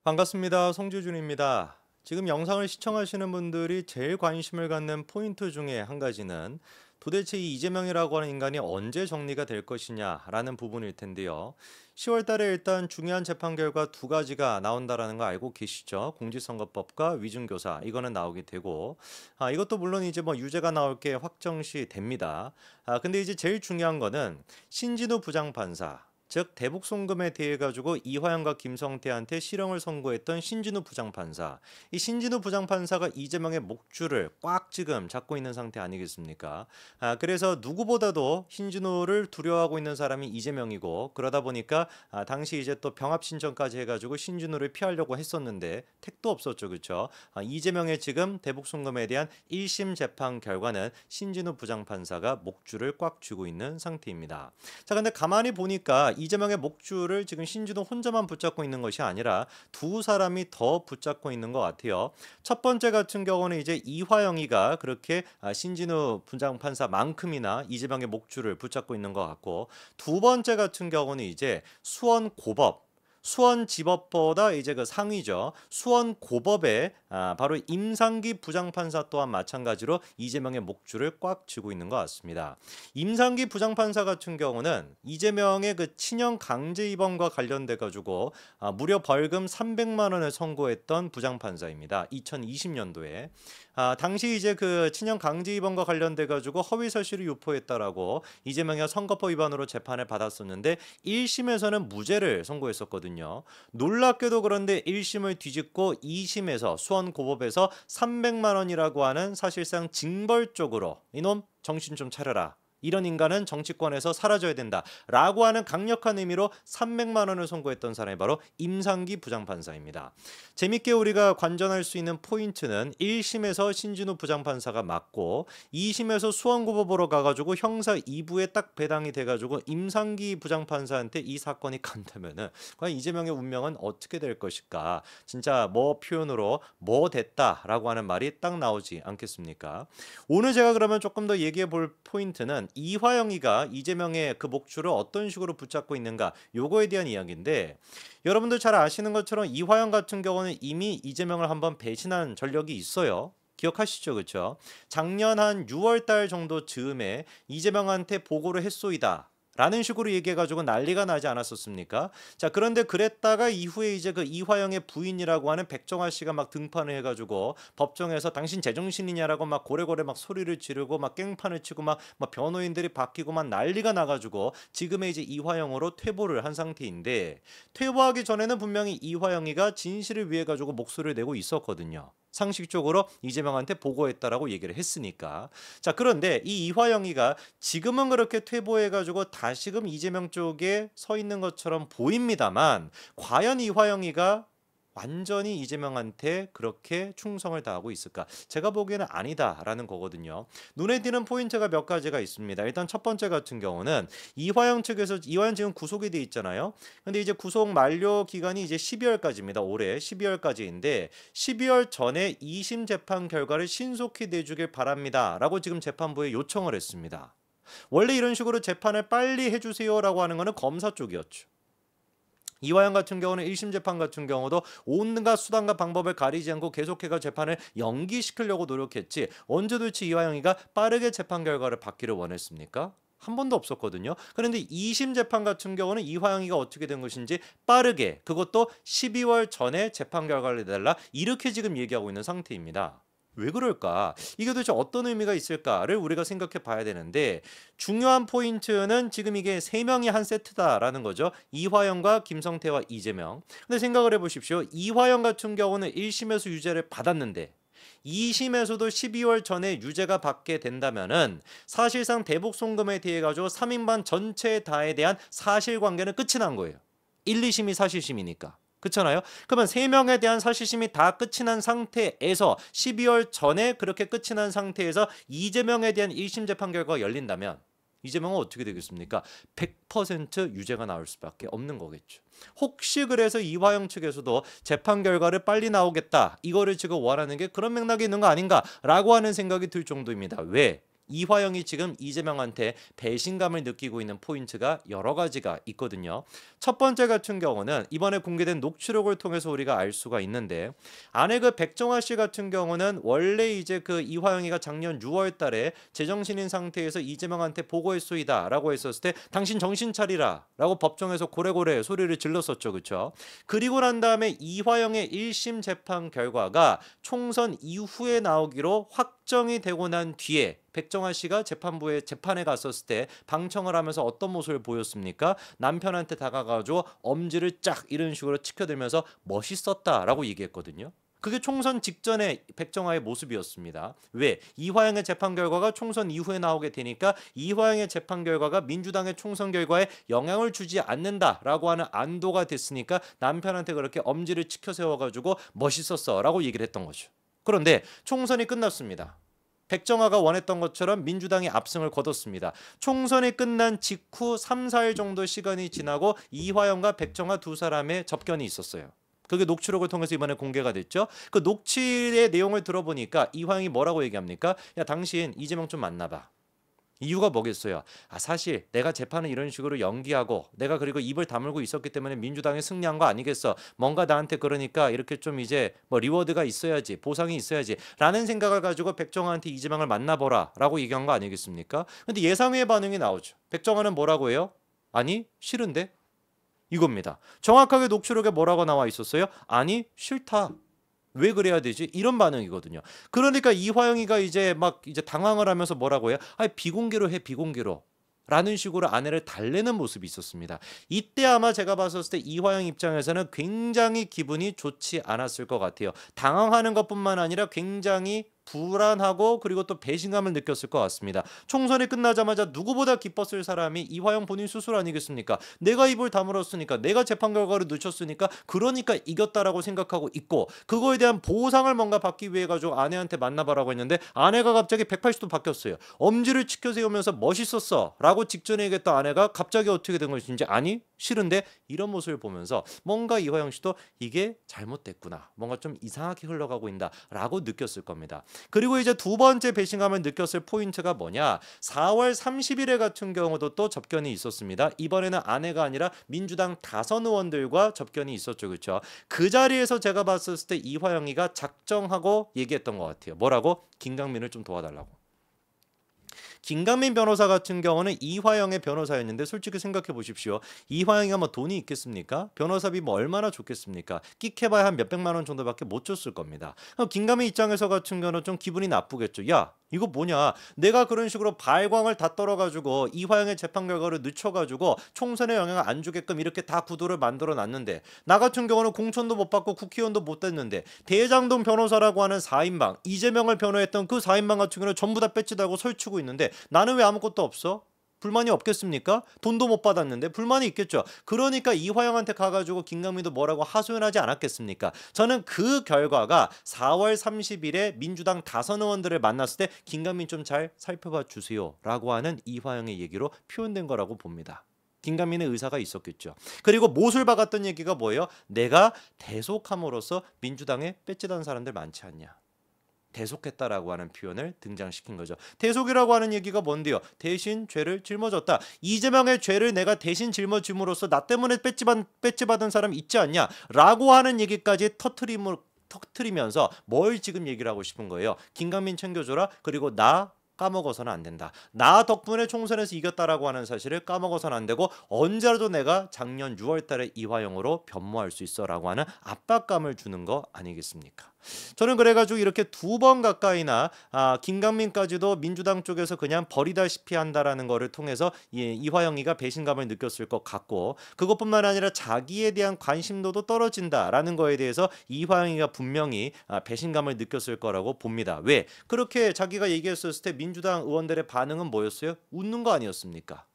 반갑습니다. 송주준입니다. 지금 영상을 시청하시는 분들이 제일 관심을 갖는 포인트 중에 한 가지는 도대체 이 이재명이라고 하는 인간이 언제 정리가 될 것이냐라는 부분일 텐데요. 10월 달에 일단 중요한 재판 결과 두 가지가 나온다라는 거 알고 계시죠? 공직선거법과 위중교사 이거는 나오게 되고 이것도 물론 이제 뭐 유죄가 나올 게 확정시 됩니다. 근데 이제 제일 중요한 거는 신진우 부장판사 즉 대북 송금에 대해 가지고 이화영과 김성태한테 실형을 선고했던 신진우 부장판사. 이 신진우 부장판사가 이재명의 목줄을 꽉 지금 잡고 있는 상태 아니겠습니까? 그래서 누구보다도 신진우를 두려워하고 있는 사람이 이재명이고 그러다 보니까 당시 이제 또 병합 신청까지 해가지고 신진우를 피하려고 했었는데 택도 없었죠, 그렇죠? 이재명의 지금 대북 송금에 대한 1심 재판 결과는 신진우 부장판사가 목줄을 꽉 쥐고 있는 상태입니다. 자, 근데 가만히 보니까 이재명의 목줄을 지금 신진우 혼자만 붙잡고 있는 것이 아니라 두 사람이 더 붙잡고 있는 것 같아요. 첫 번째 같은 경우는 이제 이화영이가 그렇게 신진우 부장판사만큼이나 이재명의 목줄을 붙잡고 있는 것 같고, 두 번째 같은 경우는 이제 수원고법 수원지법보다 이제 그 상위죠. 수원고법에 바로 임상기 부장판사 또한 마찬가지로 이재명의 목줄을 꽉 쥐고 있는 것 같습니다. 임상기 부장판사 같은 경우는 이재명의 그 친형 강제 입원과 관련돼 가지고 무려 벌금 300만 원을 선고했던 부장판사입니다. 2020년도에 당시 이제 그 친형 강제 입원과 관련돼 가지고 허위 사실을 유포했다라고 이재명이 선거법 위반으로 재판을 받았었는데 1심에서는 무죄를 선고했었거든요. 놀랍게도 그런데 1심을 뒤집고 2심에서 수원고법에서 300만 원이라고 하는 사실상 징벌적으로 이놈 정신 좀 차려라. 이런 인간은 정치권에서 사라져야 된다라고 하는 강력한 의미로 300만 원을 선고했던 사람이 바로 임상기 부장판사입니다. 재밌게 우리가 관전할 수 있는 포인트는 1심에서 신진우 부장판사가 맞고 2심에서 수원고법으로 가가지고 형사 2부에 딱 배당이 돼가지고 임상기 부장판사한테 이 사건이 간다면은 과연 이재명의 운명은 어떻게 될 것일까? 진짜 뭐 표현으로 뭐 됐다라고 하는 말이 딱 나오지 않겠습니까? 오늘 제가 그러면 조금 더 얘기해 볼 포인트는 이화영이가 이재명의 그 목줄을 어떤 식으로 붙잡고 있는가 요거에 대한 이야기인데, 여러분들 잘 아시는 것처럼 이화영 같은 경우는 이미 이재명을 한번 배신한 전력이 있어요. 기억하시죠, 그렇죠? 작년 한 6월 달 정도 즈음에 이재명한테 보고를 했소이다 라는 식으로 얘기해가지고 난리가 나지 않았었습니까? 자, 그런데 그랬다가 이후에 이제 그 이화영의 부인이라고 하는 백정아 씨가 막 등판을 해가지고 법정에서 당신 제정신이냐라고 막 고래고래 막 소리를 지르고 막 깽판을 치고 막 변호인들이 바뀌고 막 난리가 나가지고 지금의 이제 이화영으로 퇴보를 한 상태인데, 퇴보하기 전에는 분명히 이화영이가 진실을 위해 가지고 목소리를 내고 있었거든요. 상식적으로 이재명한테 보고했다라고 얘기를 했으니까. 자, 그런데 이 이화영이가 지금은 그렇게 퇴보해가지고 다시금 이재명 쪽에 서 있는 것처럼 보입니다만, 과연 이화영이가 완전히 이재명한테 그렇게 충성을 다하고 있을까? 제가 보기에는 아니다라는 거거든요. 눈에 띄는 포인트가 몇 가지가 있습니다. 일단 첫 번째 같은 경우는 이화영 측에서, 이화영 지금 구속이 돼 있잖아요. 근데 이제 구속 만료 기간이 이제 12월까지입니다. 올해 12월까지인데 12월 전에 2심 재판 결과를 신속히 내주길 바랍니다라고 지금 재판부에 요청을 했습니다. 원래 이런 식으로 재판을 빨리 해주세요라고 하는 거는 검사 쪽이었죠. 이화영 같은 경우는 1심 재판 같은 경우도 온갖 수단과 방법을 가리지 않고 계속해서 재판을 연기시키려고 노력했지, 언제 도대체 이화영이가 빠르게 재판 결과를 받기를 원했습니까? 한 번도 없었거든요. 그런데 2심 재판 같은 경우는 이화영이가 어떻게 된 것인지 빠르게, 그것도 12월 전에 재판 결과를 내달라, 이렇게 지금 얘기하고 있는 상태입니다. 왜 그럴까? 이게 도대체 어떤 의미가 있을까를 우리가 생각해 봐야 되는데, 중요한 포인트는 지금 이게 세 명이 한 세트다라는 거죠. 이화영과 김성태와 이재명. 근데 생각을 해보십시오. 이화영 같은 경우는 1심에서 유죄를 받았는데 2심에서도 12월 전에 유죄가 받게 된다면은 사실상 대북 송금에 대해 가지고 3인반 전체 다에 대한 사실관계는 끝이 난 거예요. 1, 2심이 사실심이니까. 그렇잖아요. 그러면 3명에 대한 사실심이 다 끝이 난 상태에서 12월 전에 그렇게 끝이 난 상태에서 이재명에 대한 1심 재판 결과가 열린다면 이재명은 어떻게 되겠습니까? 100% 유죄가 나올 수밖에 없는 거겠죠. 혹시 그래서 이화영 측에서도 재판 결과를 빨리 나오겠다, 이거를 지금 원하는 게 그런 맥락이 있는 거 아닌가라고 하는 생각이 들 정도입니다. 왜? 이화영이 지금 이재명한테 배신감을 느끼고 있는 포인트가 여러 가지가 있거든요. 첫 번째 같은 경우는 이번에 공개된 녹취록을 통해서 우리가 알 수가 있는데, 아내 그 백정아 씨 같은 경우는 원래 이제 그 이화영이가 작년 6월 달에 제정신인 상태에서 이재명한테 보고했소이다라고 했었을 때 당신 정신 차리라라고 법정에서 고래고래 소리를 질렀었죠. 그렇죠? 그리고 난 다음에 이화영의 1심 재판 결과가 총선 이후에 나오기로 확정이 되고 난 뒤에 백정아 씨가 재판부에 재판에 갔었을 때 방청을 하면서 어떤 모습을 보였습니까? 남편한테 다가가지고 엄지를 쫙 이런 식으로 치켜들면서 멋있었다라고 얘기했거든요. 그게 총선 직전의 백정아의 모습이었습니다. 왜? 이화영의 재판 결과가 총선 이후에 나오게 되니까 이화영의 재판 결과가 민주당의 총선 결과에 영향을 주지 않는다라고 하는 안도가 됐으니까 남편한테 그렇게 엄지를 치켜 세워가지고 멋있었어라고 얘기를 했던 거죠. 그런데 총선이 끝났습니다. 백정아가 원했던 것처럼 민주당이 압승을 거뒀습니다. 총선이 끝난 직후 3, 4일 정도 시간이 지나고 이화영과 백정아 두 사람의 접견이 있었어요. 그게 녹취록을 통해서 이번에 공개가 됐죠. 그 녹취의 내용을 들어보니까 이화영이 뭐라고 얘기합니까? 야, 당신 이재명 좀 만나봐. 이유가 뭐겠어요? 사실 내가 재판을 이런 식으로 연기하고 내가 그리고 입을 다물고 있었기 때문에 민주당이 승리한 거 아니겠어? 뭔가 나한테 그러니까 이렇게 좀 이제 뭐 리워드가 있어야지, 보상이 있어야지 라는 생각을 가지고 백정아한테 이재명을 만나보라 라고 얘기한 거 아니겠습니까? 근데 예상외의 반응이 나오죠. 백정아는 뭐라고 해요? 아니 싫은데? 이겁니다. 정확하게 녹취록에 뭐라고 나와 있었어요? 아니 싫다. 왜 그래야 되지? 이런 반응이거든요. 그러니까 이화영이가 이제 막 이제 당황을 하면서 뭐라고 해요? 비공개로 해, 비공개로. 라는 식으로 아내를 달래는 모습이 있었습니다. 이때 아마 제가 봤었을 때 이화영 입장에서는 굉장히 기분이 좋지 않았을 것 같아요. 당황하는 것뿐만 아니라 굉장히 불안하고 그리고 또 배신감을 느꼈을 것 같습니다. 총선이 끝나자마자 누구보다 기뻤을 사람이 이화영 본인 스스로 아니겠습니까? 내가 입을 다물었으니까, 내가 재판 결과를 늦췄으니까, 그러니까 이겼다라고 생각하고 있고, 그거에 대한 보상을 뭔가 받기 위해 가지고 아내한테 만나봐라고 했는데 아내가 갑자기 180도 바뀌었어요. 엄지를 치켜 세우면서 멋있었어 라고 직전에 얘기했던 아내가 갑자기 어떻게 된 것인지 아니 싫은데, 이런 모습을 보면서 뭔가 이화영 씨도 이게 잘못됐구나, 뭔가 좀 이상하게 흘러가고 있다 라고 느꼈을 겁니다. 그리고 이제 두 번째 배신감을 느꼈을 포인트가 뭐냐, 4월 30일에 같은 경우도 또 접견이 있었습니다. 이번에는 아내가 아니라 민주당 다선 의원들과 접견이 있었죠. 그렇죠? 그 자리에서 제가 봤을 때 이화영이가 작정하고 얘기했던 것 같아요. 뭐라고? 김강민을 좀 도와달라고. 김강민 변호사 같은 경우는 이화영의 변호사였는데 솔직히 생각해 보십시오. 이화영이가 뭐 돈이 있겠습니까? 변호사비 뭐 얼마나 좋겠습니까? 끽해봐야 한 몇백만 원 정도밖에 못 줬을 겁니다. 김강민 입장에서 같은 경우는 좀 기분이 나쁘겠죠. 야, 이거 뭐냐? 내가 그런 식으로 발광을 다 떨어가지고 이화영의 재판 결과를 늦춰가지고 총선에 영향을 안 주게끔 이렇게 다 구도를 만들어 놨는데, 나 같은 경우는 공천도 못 받고 국회의원도 못 됐는데 대장동 변호사라고 하는 4인방, 이재명을 변호했던 그 4인방 같은 경우는 전부 다 배치다고 설치고 있는데 나는 왜 아무것도 없어? 불만이 없겠습니까? 돈도 못 받았는데 불만이 있겠죠. 그러니까 이화영한테 가가지고 김강민도 뭐라고 하소연하지 않았겠습니까? 저는 그 결과가 4월 30일에 민주당 다선 의원들을 만났을 때 김강민 좀 잘 살펴봐 주세요 라고 하는 이화영의 얘기로 표현된 거라고 봅니다. 김강민의 의사가 있었겠죠. 그리고 못을 박았던 얘기가 뭐예요? 내가 대속함으로써 민주당에 배치단 사람들 많지 않냐. 대속했다라고 하는 표현을 등장시킨 거죠. 대속이라고 하는 얘기가 뭔데요? 대신 죄를 짊어졌다. 이재명의 죄를 내가 대신 짊어짐으로써 나 때문에 배치받은 사람 있지 않냐? 라고 하는 얘기까지 터트리면서 뭘 지금 얘기를 하고 싶은 거예요? 김강민 챙겨줘라. 그리고 나 까먹어서는 안 된다. 나 덕분에 총선에서 이겼다라고 하는 사실을 까먹어서는 안 되고 언제라도 내가 작년 6월 달에 이화영으로 변모할 수 있어라고 하는 압박감을 주는 거 아니겠습니까? 저는 그래가지고 이렇게 두 번 가까이나 김강민까지도 민주당 쪽에서 그냥 버리다시피 한다라는 거를 통해서 이화영이가 배신감을 느꼈을 것 같고, 그것뿐만 아니라 자기에 대한 관심도도 떨어진다라는 거에 대해서 이화영이가 분명히 배신감을 느꼈을 거라고 봅니다. 왜? 그렇게 자기가 얘기했었을 때 민주당 의원들의 반응은 뭐였어요? 웃는 거 아니었습니까?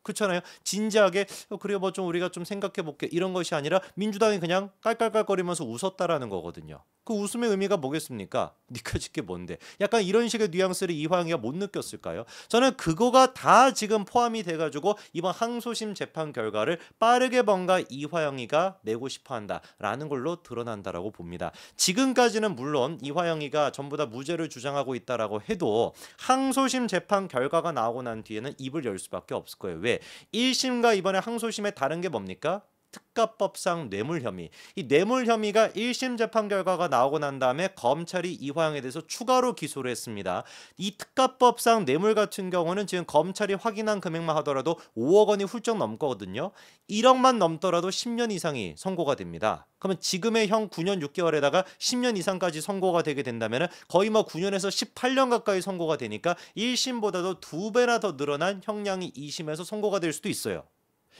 그렇잖아요. 진지하게 그래 뭐 좀 우리가 좀 생각해 볼게 이런 것이 아니라 민주당이 그냥 깔깔깔거리면서 웃었다라는 거거든요. 그 웃음의 의미가 뭐겠습니까? 니까 짓게 뭔데? 약간 이런 식의 뉘앙스를 이화영이가 못 느꼈을까요? 저는 그거가 다 지금 포함이 돼가지고 이번 항소심 재판 결과를 빠르게 뭔가 이화영이가 내고 싶어한다라는 걸로 드러난다라고 봅니다. 지금까지는 물론 이화영이가 전부 다 무죄를 주장하고 있다라고 해도 항소심 재판 결과가 나오고 난 뒤에는 입을 열 수밖에 없을 거예요. 왜? 1심과 이번에 항소심의 다른 게 뭡니까? 특가법상 뇌물 혐의. 이 뇌물 혐의가 1심 재판 결과가 나오고 난 다음에 검찰이 이화영에 대해서 추가로 기소를 했습니다. 이 특가법상 뇌물 같은 경우는 지금 검찰이 확인한 금액만 하더라도 5억 원이 훌쩍 넘거든요. 1억만 넘더라도 10년 이상이 선고가 됩니다. 그러면 지금의 형 9년 6개월에다가 10년 이상까지 선고가 되게 된다면 거의 뭐 9년에서 18년 가까이 선고가 되니까 1심보다도 2배나 더 늘어난 형량이 2심에서 선고가 될 수도 있어요.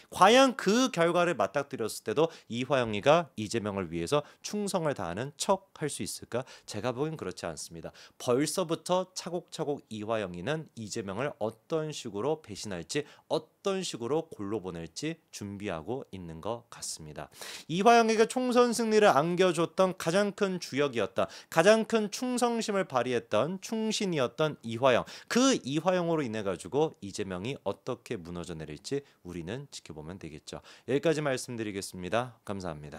과연 그 결과를 맞닥뜨렸을 때도 이화영이가 이재명을 위해서 충성을 다하는 척 할 수 있을까? 제가 보기엔 그렇지 않습니다. 벌써부터 차곡차곡 이화영이는 이재명을 어떤 식으로 배신할지 어떤 식으로 골로 보낼지 준비하고 있는 것 같습니다. 이화영에게 총선 승리를 안겨줬던 가장 큰 주역이었다. 가장 큰 충성심을 발휘했던 충신이었던 이화영. 그 이화영으로 인해 가지고 이재명이 어떻게 무너져 내릴지 우리는 지켜보면 되겠죠. 여기까지 말씀드리겠습니다. 감사합니다.